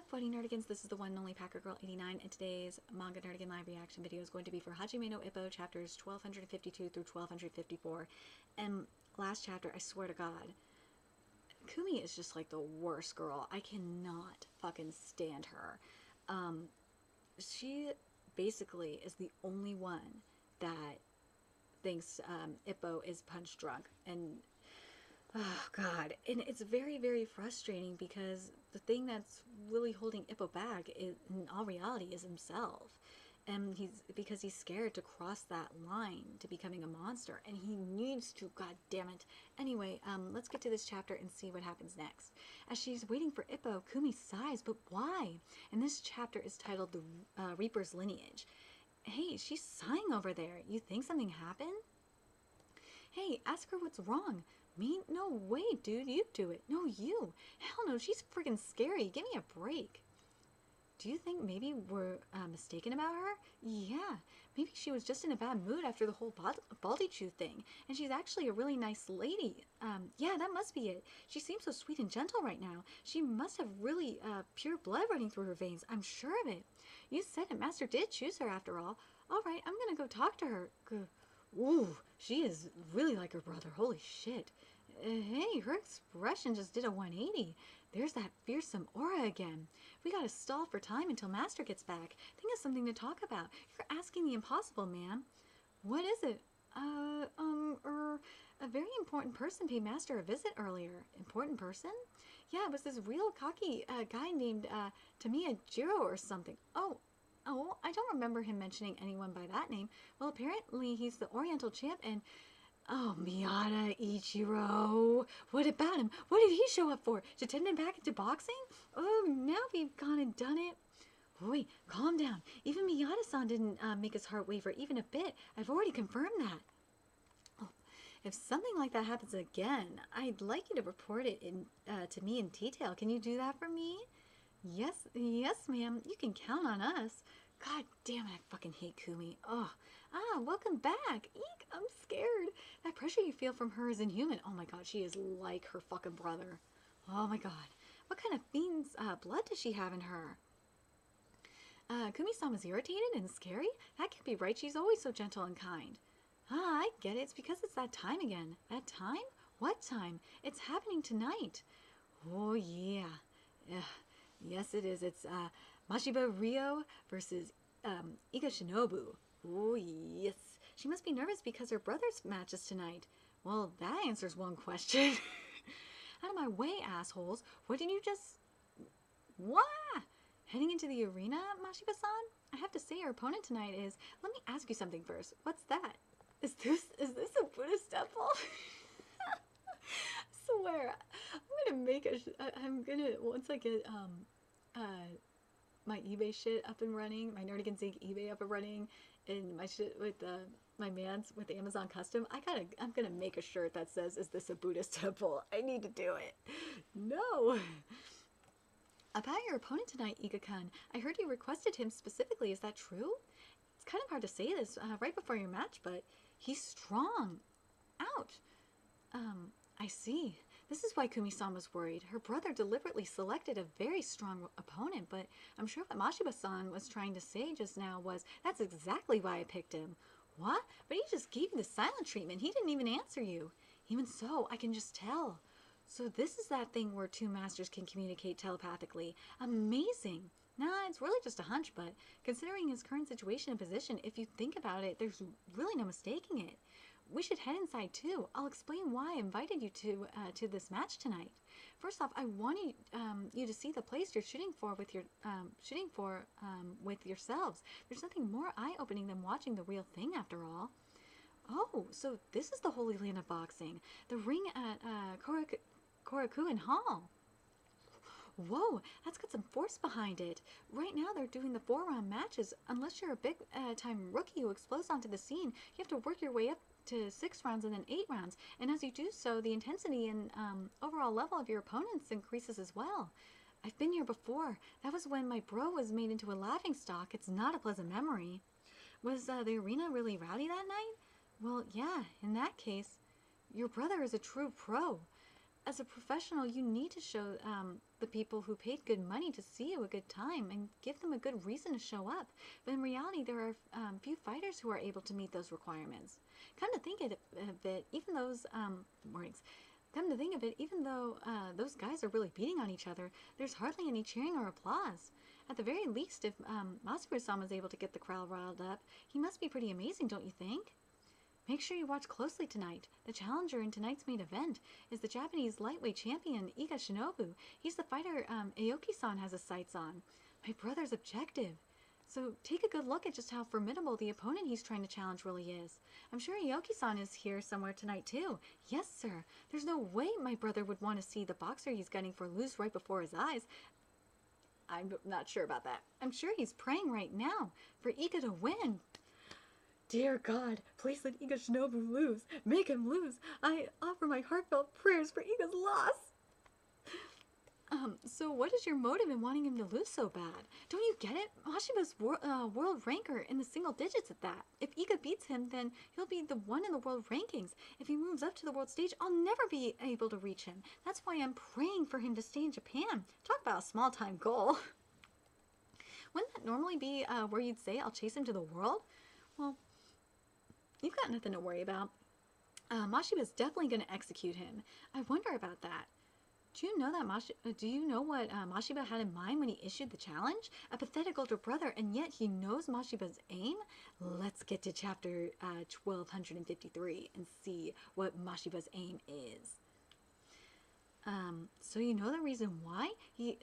Funny Nerdigans, this is the one and only Packer Girl 89, and today's Manga Nerdigan live reaction video is going to be for Hajime no Ippo, chapters 1252 through 1254. And last chapter, I swear to God, Kumi is just like the worst girl. I cannot fucking stand her. She basically is the only one that thinks Ippo is punch drunk, and oh God, and it's very, very frustrating because the thing that's really holding Ippo back is, in all reality, is himself. And because he's scared to cross that line to becoming a monster, and he needs to, god damn it. Anyway, let's get to this chapter and see what happens next. As she's waiting for Ippo, Kumi sighs, but why? And this chapter is titled The Reaper's Lineage. Hey, she's sighing over there. You think something happened? Hey, ask her what's wrong. Me? No way, dude. You do it. No, you. Hell no, she's freaking scary. Give me a break. Do you think maybe we're mistaken about her? Yeah, maybe she was just in a bad mood after the whole Baldy Chew thing, and she's actually a really nice lady. Yeah, that must be it. She seems so sweet and gentle right now. She must have really pure blood running through her veins. I'm sure of it. You said it. Master did choose her after all. All right, I'm gonna go talk to her. Ooh, she is really like her brother. Holy shit. Hey, her expression just did a 180. There's that fearsome aura again. We gotta stall for time until Master gets back. Think of something to talk about. You're asking the impossible, man. What is it? A very important person paid Master a visit earlier. Important person? Yeah, it was this real cocky guy named Tamiya Jiro or something. Oh, I don't remember him mentioning anyone by that name. Well, apparently he's the Oriental champ and... Oh, Miyata Ichiro. What about him? What did he show up for? To turn him back into boxing? Oh, now we've gone and done it. Wait, calm down. Even Miyata-san didn't make his heart waver even a bit. I've already confirmed that. Oh, if something like that happens again, I'd like you to report it to me in detail. Can you do that for me? Yes, ma'am. You can count on us. God damn it, I fucking hate Kumi. Oh, welcome back. Eek, I'm scared. That pressure you feel from her is inhuman. Oh my god, she is like her fucking brother. Oh my god. What kind of fiend's blood does she have in her? Kumi-san was irritated and scary? That can't be right. She's always so gentle and kind. I get it. It's because it's that time again. That time? What time? It's happening tonight. Oh, yeah. Yes, it is. It's, MASHIBA Ryo versus IGA Shinobu. Oh, yes. She must be nervous because her brother's match is tonight. Well, that answers one question. Out of my way, assholes. What did you just... What? Heading into the arena, MASHIBA-san? I have to say your opponent tonight is... Let me ask you something first. What's that? Is this a Buddhist temple? I swear. I'm gonna, once I get, my eBay shit up and running, my Nerdigans Inc. eBay up and running, and my shit with my mans with Amazon Custom, I'm gonna make a shirt that says, "Is this a Buddhist temple?" I need to do it. No. About your opponent tonight, Iga-kun. I heard you requested him specifically. Is that true? It's kind of hard to say this right before your match, but he's strong. Ouch. I see. This is why Kumi-san was worried. Her brother deliberately selected a very strong opponent, but I'm sure what MASHIBA-san was trying to say just now was, that's exactly why I picked him. What? But he just gave you the silent treatment. He didn't even answer you. Even so, I can just tell. So this is that thing where two masters can communicate telepathically. Amazing. Nah, it's really just a hunch, but considering his current situation and position, if you think about it, there's really no mistaking it. We should head inside too. I'll explain why I invited you to this match tonight. First off, I want you to see the place you're shooting for with yourselves. There's nothing more eye-opening than watching the real thing, after all. Oh, so this is the Holy Land of Boxing, the ring at Korakuen Hall. Whoa, that's got some force behind it. Right now they're doing the 4-round matches. Unless you're a big-time rookie who explodes onto the scene, you have to work your way up to 6 rounds and then 8 rounds. And as you do so, the intensity and overall level of your opponents increases as well. I've been here before. That was when my bro was made into a laughingstock. It's not a pleasant memory. Was the arena really rowdy that night? Well, yeah, in that case, your brother is a true pro. as a professional, you need to show the people who paid good money to see you a good time and give them a good reason to show up. But in reality, there are few fighters who are able to meet those requirements. Come to think of it, even those warnings. Come to think of it, even though those guys are really beating on each other, there's hardly any cheering or applause. At the very least, if Masahiro-san was able to get the crowd riled up, he must be pretty amazing, don't you think? Make sure you watch closely tonight. The challenger in tonight's main event is the Japanese lightweight champion, Iga Shinobu. He's the fighter Aoki-san has his sights on. My brother's objective. So take a good look at just how formidable the opponent he's trying to challenge really is. I'm sure Aoki-san is here somewhere tonight too. Yes, sir. There's no way my brother would want to see the boxer he's gunning for lose right before his eyes. I'm not sure about that. I'm sure he's praying right now for Iga to win. Dear God, please let Iga Shinobu lose. Make him lose. I offer my heartfelt prayers for Iga's loss. So what is your motive in wanting him to lose so bad? Don't you get it? Mashiba's world ranker in the single digits at that. If Iga beats him, then he'll be the one in the world rankings. If he moves up to the world stage, I'll never be able to reach him. That's why I'm praying for him to stay in Japan. Talk about a small-time goal. Wouldn't that normally be where you'd say, I'll chase him to the world? Well, you've got nothing to worry about. Mashiba's definitely going to execute him. I wonder about that. Do you know what Mashiba had in mind when he issued the challenge? A pathetic older brother, and yet he knows Mashiba's aim? Let's get to chapter 1253 and see what Mashiba's aim is. So you know the reason why he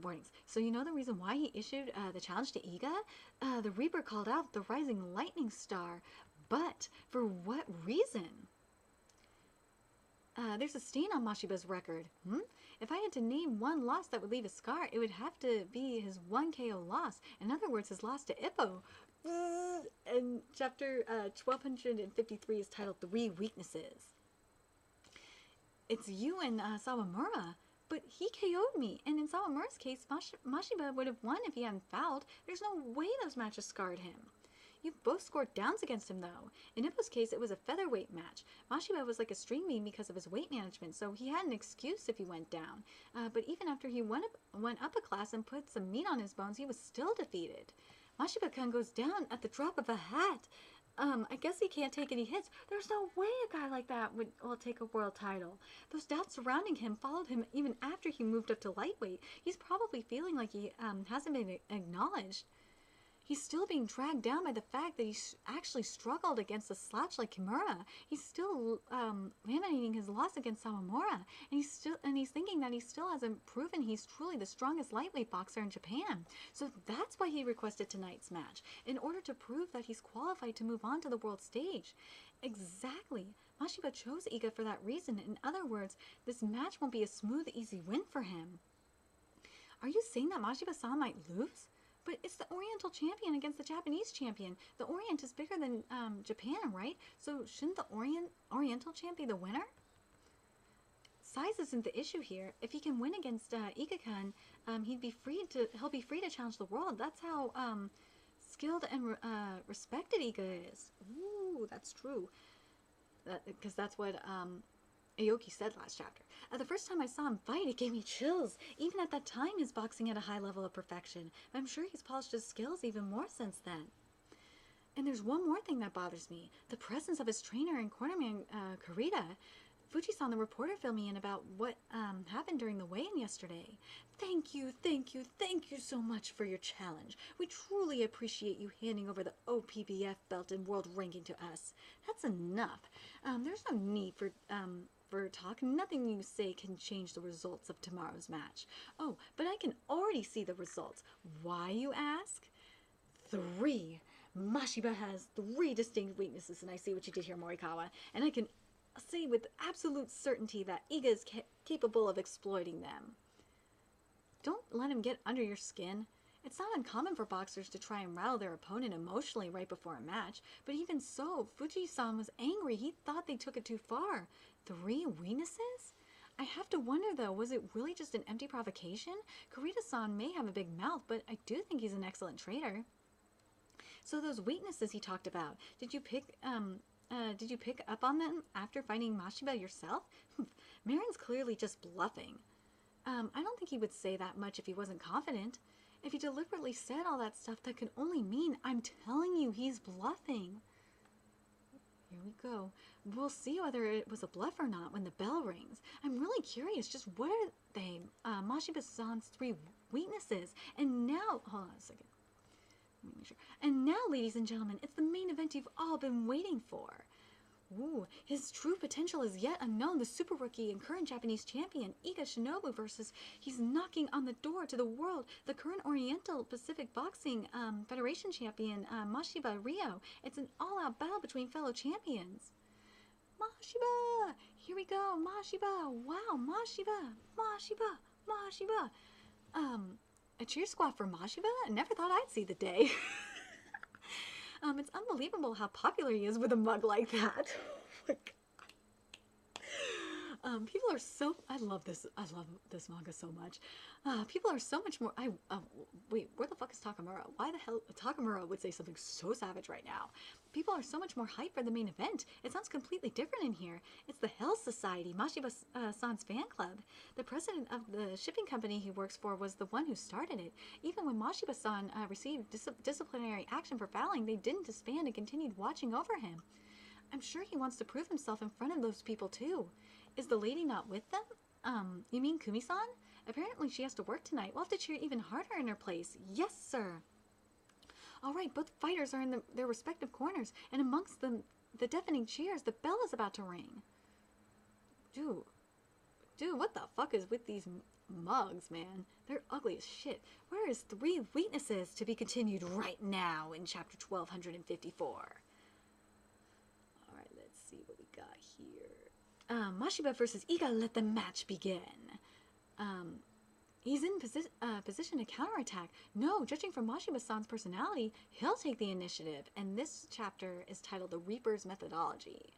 warnings. So you know the reason why he issued the challenge to Iga? The Reaper called out the rising lightning star, but for what reason? There's a stain on Mashiba's record. If I had to name one loss that would leave a scar, it would have to be his 1 KO loss. In other words, his loss to Ippo. And chapter 1253 is titled 3 Weaknesses. It's you and Sawamura, but he KO'd me. And in Sawamura's case, Mashiba would have won if he hadn't fouled. There's no way those matches scarred him. You both scored downs against him, though. In Ippo's case, it was a featherweight match. Mashiba was like a string bean because of his weight management, so he had an excuse if he went down. But even after he went up a class and put some meat on his bones, he was still defeated. Mashiba-kun goes down at the drop of a hat. I guess he can't take any hits. There's no way a guy like that will take a world title. Those doubts surrounding him followed him even after he moved up to lightweight. He's probably feeling like he hasn't been acknowledged. He's still being dragged down by the fact that he actually struggled against a slouch like Kimura. He's still laminating his loss against Sawamura, and he's thinking that he still hasn't proven he's truly the strongest lightweight boxer in Japan. So that's why he requested tonight's match, in order to prove that he's qualified to move on to the world stage. Exactly. Mashiba chose Iga for that reason. In other words, this match won't be a smooth, easy win for him. Are you saying that Mashiba-san might lose? But it's the Oriental champion against the Japanese champion. The Orient is bigger than Japan, right? So shouldn't the Oriental champ be the winner? Size isn't the issue here. If he can win against Iga-kun, he'll be free to challenge the world. That's how skilled and respected Iga is. Ooh, that's true. Because that's what Aoki said last chapter. The first time I saw him fight, it gave me chills. Even at that time, his boxing had a high level of perfection. I'm sure he's polished his skills even more since then. And there's one more thing that bothers me. The presence of his trainer and cornerman, Kurita. Fuji-san, the reporter, filled me in about what happened during the weigh-in yesterday. Thank you so much for your challenge. We truly appreciate you handing over the OPBF belt and world ranking to us. That's enough. There's no need for talk. Nothing you say can change the results of tomorrow's match. Oh, but I can already see the results. Why, you ask? 3. Mashiba has 3 distinct weaknesses, and I see what you did here, Morikawa. And I can say with absolute certainty that Iga is capable of exploiting them. Don't let him get under your skin. It's not uncommon for boxers to try and rattle their opponent emotionally right before a match, but even so, Fuji-san was angry. He thought they took it too far. 3 weaknesses? I have to wonder, though, was it really just an empty provocation? Kurita-san may have a big mouth, but I do think he's an excellent trader. So those weaknesses he talked about, did you pick Did you pick up on them after finding Mashiba yourself? Marin's clearly just bluffing. I don't think he would say that much if he wasn't confident. If he deliberately said all that stuff, that could only mean, I'm telling you, he's bluffing. Here we go. We'll see whether it was a bluff or not when the bell rings. I'm really curious, just what are they? Mashiba-san's 3 weaknesses. And now, hold on a second. Let me make sure. And now, ladies and gentlemen, it's the main event you've all been waiting for. Ooh, his true potential is yet unknown. The super rookie and current Japanese champion, Iga Shinobu, versus he's knocking on the door to the world, the current Oriental Pacific Boxing Federation champion, Mashiba Rio. It's an all-out battle between fellow champions. Mashiba! Here we go, Mashiba! Wow, Mashiba! Mashiba! Mashiba! A cheer squad for Mashiba? I never thought I'd see the day. It's unbelievable how popular he is with a mug like that. Oh my God. People are so... I love this manga so much. People are so much more... wait, where the fuck is Takamura? Why the hell... Takamura would say something so savage right now. People are so much more hyped for the main event. It sounds completely different in here. It's the Hell Society, Mashiba-san's fan club. The president of the shipping company he works for was the one who started it. Even when Mashiba-san received disciplinary action for fouling, they didn't disband and continued watching over him. I'm sure he wants to prove himself in front of those people too. Is the lady not with them? You mean Kumi-san? Apparently she has to work tonight. We'll have to cheer even harder in her place. Yes, sir. All right, both fighters are in their respective corners, and amongst them, the deafening cheers, the bell is about to ring. Dude, what the fuck is with these mugs, man? They're ugly as shit. Where is 3 weaknesses to be continued right now in chapter 1254? All right, let's see what we got here. Mashiba versus Iga, let the match begin. He's in position to counterattack. No, judging from Mashiba-san's personality, he'll take the initiative. And this chapter is titled The Reaper's Methodology.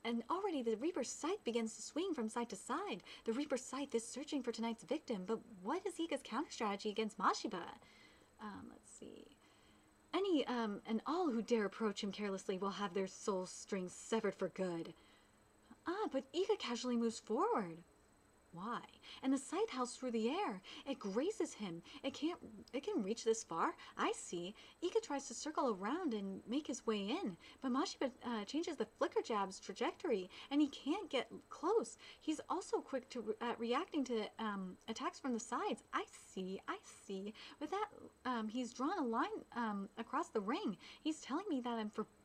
And already the Reaper's scythe begins to swing from side to side. The Reaper's scythe is searching for tonight's victim, but what is Iga's counter strategy against Mashiba? Let's see. Any, and all who dare approach him carelessly will have their soul strings severed for good. But Iga casually moves forward. Why? And the scythe howls through the air. It grazes him. It can reach this far. I see. Iga tries to circle around and make his way in, but Mashiba changes the flicker jab's trajectory, and he can't get close. He's also quick to reacting to attacks from the sides. I see. With that, he's drawn a line across the ring. He's telling me that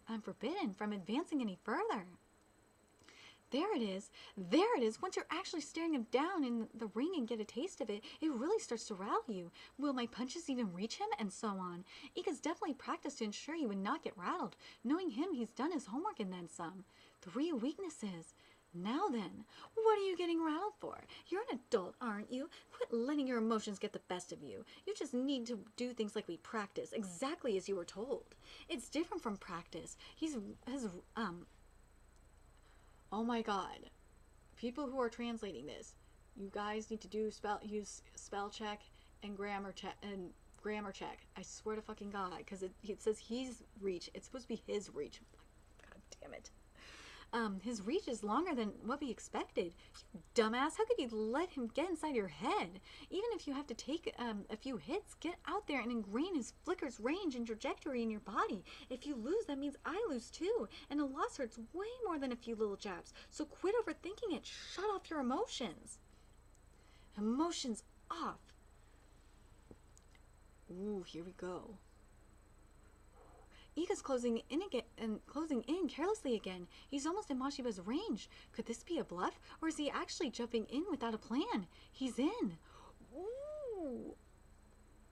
I'm forbidden from advancing any further. There it is. Once you're actually staring him down in the ring and get a taste of it, it really starts to rattle you. Will my punches even reach him? And so on. Iga's definitely practiced to ensure he would not get rattled. Knowing him, he's done his homework and then some. 3 weaknesses. Now then, what are you getting rattled for? You're an adult, aren't you? Quit letting your emotions get the best of you. You just need to do things like we practice, exactly as you were told. It's different from practice. Oh my God, people who are translating this, you guys need to use spell check and grammar check. I swear to fucking God, because it says he's reach. It's supposed to be his reach. God damn it. His reach is longer than what we expected. You dumbass, how could you let him get inside your head? Even if you have to take a few hits, get out there and ingrain his flicker's range and trajectory in your body. If you lose, that means I lose too. And a loss hurts way more than a few little jabs. So quit overthinking it. Shut off your emotions. Emotions off. Ooh, here we go. Iga's closing in carelessly again. He's almost in Mashiba's range. Could this be a bluff, or is he actually jumping in without a plan? He's in. Ooh.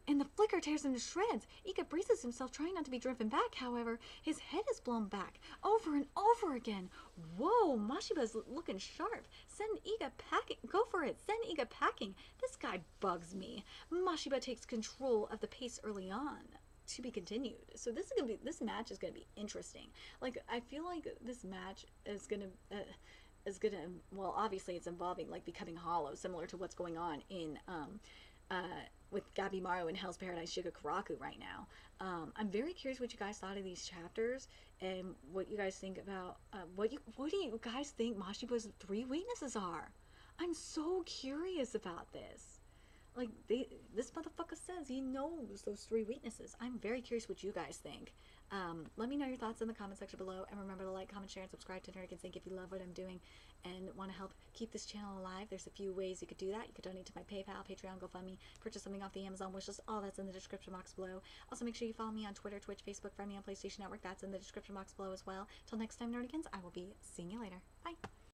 And the flicker tears him to shreds. Iga braces himself, trying not to be driven back. However, his head is blown back over and over again. Whoa, Mashiba's looking sharp. Send Iga packing. Go for it. Send Iga packing. This guy bugs me. Mashiba takes control of the pace early on. To be continued. So this match is gonna be interesting. Like, I feel like this match is gonna well, obviously it's involving like becoming hollow, similar to what's going on in with Gabimaru and Hell's Paradise Shigakuraku right now. I'm very curious what you guys thought of these chapters and what you guys think about what do you guys think Mashiba's 3 weaknesses are? I'm so curious about this. Like this motherfucker says he knows those 3 weaknesses. I'm very curious what you guys think. Let me know your thoughts in the comment section below, and remember to like, comment, share, and subscribe to Nerd Sync if you love what I'm doing and want to help keep this channel alive. There's a few ways you could do that. You could donate to my PayPal, Patreon, GoFundMe, purchase something off the Amazon wishlist. All that's in the description box below. Also, make sure you follow me on Twitter, Twitch, Facebook, friend me on PlayStation Network. That's in the description box below as well. Till next time, Nerdigans, I will be seeing you later. Bye.